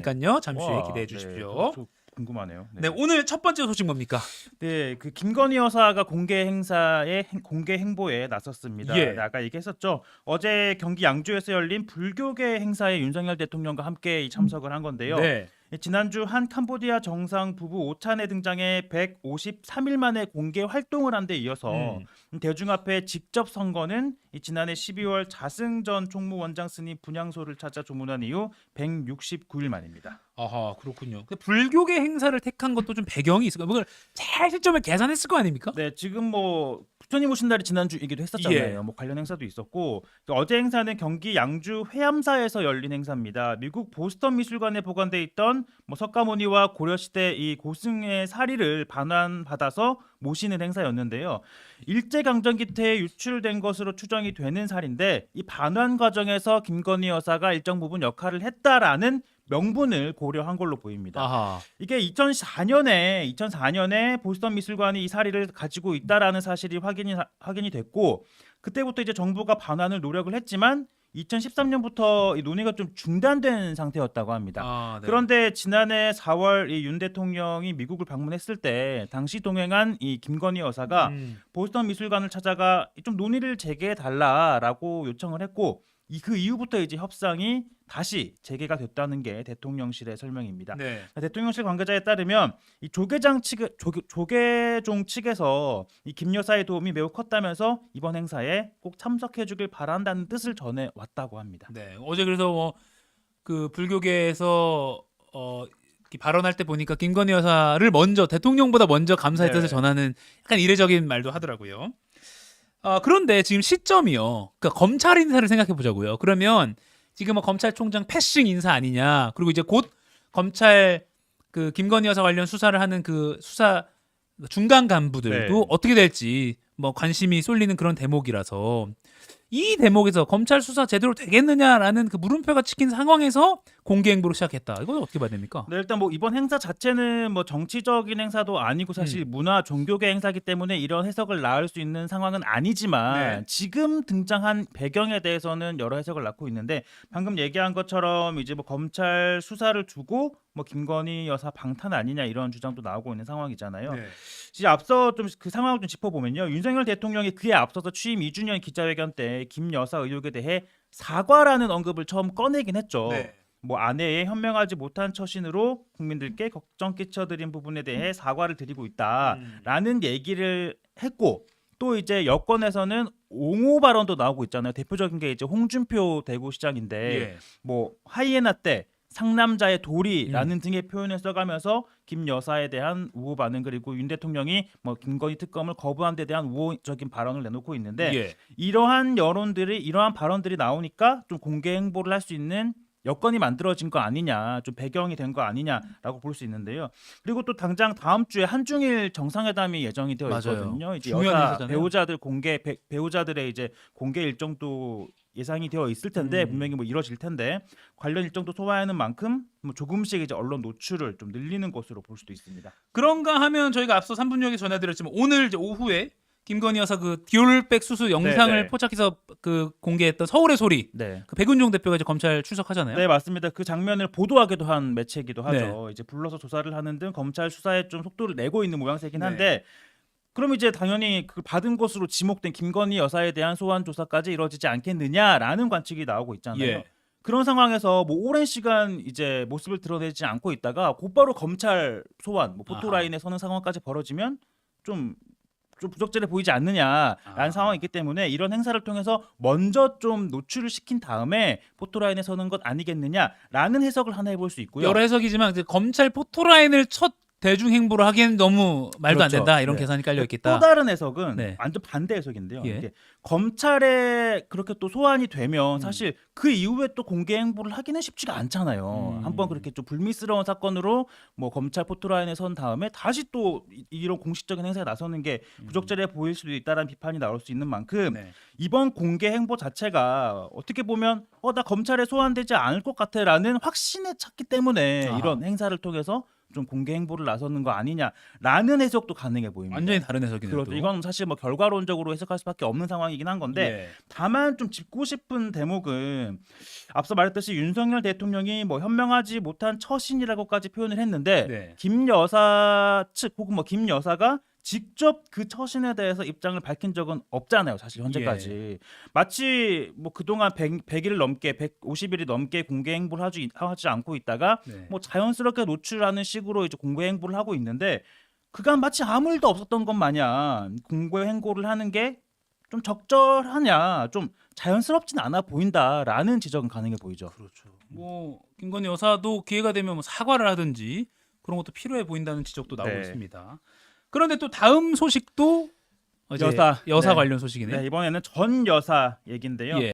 테니까요. 잠시 후에 와, 기대해 네, 주십시오. 좀 궁금하네요. 네, 오늘 첫 번째 소식 뭡니까? 네, 그 김건희 여사가 공개 행보에 나섰습니다. 예. 네, 아까 얘기했었죠. 어제 경기 양주에서 열린 불교계 행사에 윤석열 대통령과 함께 참석을 한 건데요. 네. 지난주 한 캄보디아 정상 부부 오찬에 등장해 153일 만에 공개 활동을 한 데 이어서 대중 앞에 직접 선 거는 지난해 12월 자승 전 총무원장 스님 분향소를 찾아 조문한 이후 169일 만입니다. 아하, 그렇군요. 근데 불교계 행사를 택한 것도 좀 배경이 있을까요? 그걸 잘 시점을 계산했을 거 아닙니까? 네, 지금 뭐 부처님 오신 날이 지난주이기도 했었잖아요. 예. 뭐 관련 행사도 있었고 어제 행사는 경기 양주 회암사에서 열린 행사입니다. 미국 보스턴 미술관에 보관돼 있던 뭐 석가모니와 고려시대 이 고승의 사리를 반환받아서 모시는 행사였는데요. 일제강점기 때 유출된 것으로 추정이 되는 살인데 이 반환 과정에서 김건희 여사가 일정 부분 역할을 했다라는 명분을 고려한 걸로 보입니다. 아하. 이게 2004년에 보스턴 미술관이 이 사리를 가지고 있다라는 사실이 확인이 됐고 그때부터 이제 정부가 반환을 노력을 했지만 2013년부터 이 논의가 좀 중단된 상태였다고 합니다. 아, 네. 그런데 지난해 4월 이 윤 대통령이 미국을 방문했을 때 당시 동행한 이 김건희 여사가 보스턴 미술관을 찾아가 좀 논의를 재개해 달라라고 요청을 했고 그 이후부터 이제 협상이 다시 재개가 됐다는 게 대통령실의 설명입니다. 네. 대통령실 관계자에 따르면 이 조계종 측에서 이 김 여사의 도움이 매우 컸다면서 이번 행사에 꼭 참석해주길 바란다는 뜻을 전해 왔다고 합니다. 네. 어제 그래서 뭐 그 불교계에서 이렇게 발언할 때 보니까 김건희 여사를 먼저 대통령보다 먼저 감사의 네. 뜻을 전하는 약간 이례적인 말도 하더라고요. 그런데 지금 시점이요. 그러니까 검찰 인사를 생각해 보자고요. 그러면 지금 뭐 검찰총장 패싱 인사 아니냐. 그리고 이제 곧 검찰 그 김건희 여사 관련 수사를 하는 그 수사 중간 간부들도 네. 어떻게 될지 뭐 관심이 쏠리는 그런 대목이라서 이 대목에서 검찰 수사 제대로 되겠느냐라는 그 물음표가 찍힌 상황에서 공개 행보를 시작했다. 이건 어떻게 봐야 됩니까? 네, 일단 뭐 이번 행사 자체는 뭐 정치적인 행사도 아니고 사실 문화 종교계 행사기 때문에 이런 해석을 낳을 수 있는 상황은 아니지만 네. 지금 등장한 배경에 대해서는 여러 해석을 낳고 있는데 방금 얘기한 것처럼 이제 뭐 검찰 수사를 두고 뭐 김건희 여사 방탄 아니냐 이런 주장도 나오고 있는 상황이잖아요. 네. 이제 앞서 좀 그 상황을 좀 짚어보면요. 윤석열 대통령이 그에 앞서서 취임 2주년 기자회견 때 김 여사 의혹에 대해 사과라는 언급을 처음 꺼내긴 했죠. 네. 뭐 아내의 현명하지 못한 처신으로 국민들께 걱정 끼쳐드린 부분에 대해 사과를 드리고 있다라는 얘기를 했고 또 이제 여권에서는 옹호 발언도 나오고 있잖아요. 대표적인 게 이제 홍준표 대구시장인데 예. 뭐 하이에나 때 상남자의 도리라는 등의 표현을 써가면서 김 여사에 대한 우호 반응 그리고 윤 대통령이 뭐 김건희 특검을 거부한 데 대한 우호적인 발언을 내놓고 있는데 예. 이러한 발언들이 나오니까 좀 공개 행보를 할 수 있는 여건이 만들어진 거 아니냐, 좀 배경이 된 거 아니냐라고 볼 수 있는데요. 그리고 또 당장 다음 주에 한중일 정상회담이 예정이 되어 맞아요. 있거든요. 이제 중요한 여사 행사잖아요. 배우자들 배우자들의 이제 공개 일정도 예상이 되어 있을 텐데 분명히 뭐 이뤄질 텐데 관련 일정도 소화하는 만큼 뭐 조금씩 이제 언론 노출을 좀 늘리는 것으로 볼 수도 있습니다. 그런가 하면 저희가 앞서 3분역에 전해드렸지만 오늘 이제 오후에 김건희 여사 그 디올백 수수 영상을 네. 포착해서 그 공개했던 서울의 소리 네. 그 백은종 대표가 이제 검찰 출석하잖아요. 네, 맞습니다. 그 장면을 보도하기도 한 매체이기도 하죠. 이제 불러서 조사를 하는 등 검찰 수사에 좀 속도를 내고 있는 모양새긴 한데 그럼 이제 당연히 그 받은 것으로 지목된 김건희 여사에 대한 소환 조사까지 이루어지지 않겠느냐라는 관측이 나오고 있잖아요. 예. 그런 상황에서 뭐 오랜 시간 이제 모습을 드러내지 않고 있다가 곧바로 검찰 소환, 뭐 포토라인에 서는 상황까지 벌어지면 좀 부적절해 보이지 않느냐라는 상황이 있기 때문에 이런 행사를 통해서 먼저 좀 노출을 시킨 다음에 포토라인에 서는 것 아니겠느냐라는 해석을 하나 해볼 수 있고요. 여러 해석이지만 이제 검찰 포토라인을 첫 대중 행보를 하기에는 너무 말도 안 그렇죠. 된다 이런 네. 계산이 깔려 있겠다. 또 다른 해석은 네. 완전 반대 해석인데요. 예. 이게 검찰에 그렇게 또 소환이 되면 사실 그 이후에 또 공개 행보를 하기는 쉽지가 않잖아요. 한번 그렇게 좀 불미스러운 사건으로 뭐 검찰 포토라인에 선 다음에 다시 또 이런 공식적인 행사에 나서는 게 부적절해 보일 수도 있다라는 비판이 나올 수 있는 만큼 네. 이번 공개 행보 자체가 어떻게 보면 나 검찰에 소환되지 않을 것 같아라는 확신에 찼기 때문에 아하. 이런 행사를 통해서 좀 공개 행보를 나서는 거 아니냐라는 해석도 가능해 보입니다. 완전히 다른 해석이네요. 그렇죠. 또. 이건 사실 뭐 결과론적으로 해석할 수밖에 없는 상황이긴 한 건데 예. 다만 좀 짚고 싶은 대목은 앞서 말했듯이 윤석열 대통령이 뭐 현명하지 못한 처신이라고까지 표현을 했는데 네. 김 여사 측 혹은 뭐 김 여사가 직접 그 처신에 대해서 입장을 밝힌 적은 없잖아요. 사실 현재까지. 예. 마치 뭐 그동안 100일 넘게 150일이 넘게 공개 행보를 하지 않고 있다가 네. 뭐 자연스럽게 노출하는 식으로 이제 공개 행보를 하고 있는데 그간 마치 아무 일도 없었던 것 마냥 공개 행보를 하는 게 좀 적절하냐, 좀 자연스럽진 않아 보인다라는 지적은 가능해 보이죠. 그렇죠. 뭐 김건희 여사도 기회가 되면 뭐 사과를 하든지 그런 것도 필요해 보인다는 지적도 나오고 네. 있습니다. 그런데 또 다음 소식도 이제 여사. 여사 네. 관련 소식이네요. 네, 이번에는 전 여사 얘긴데요. 예.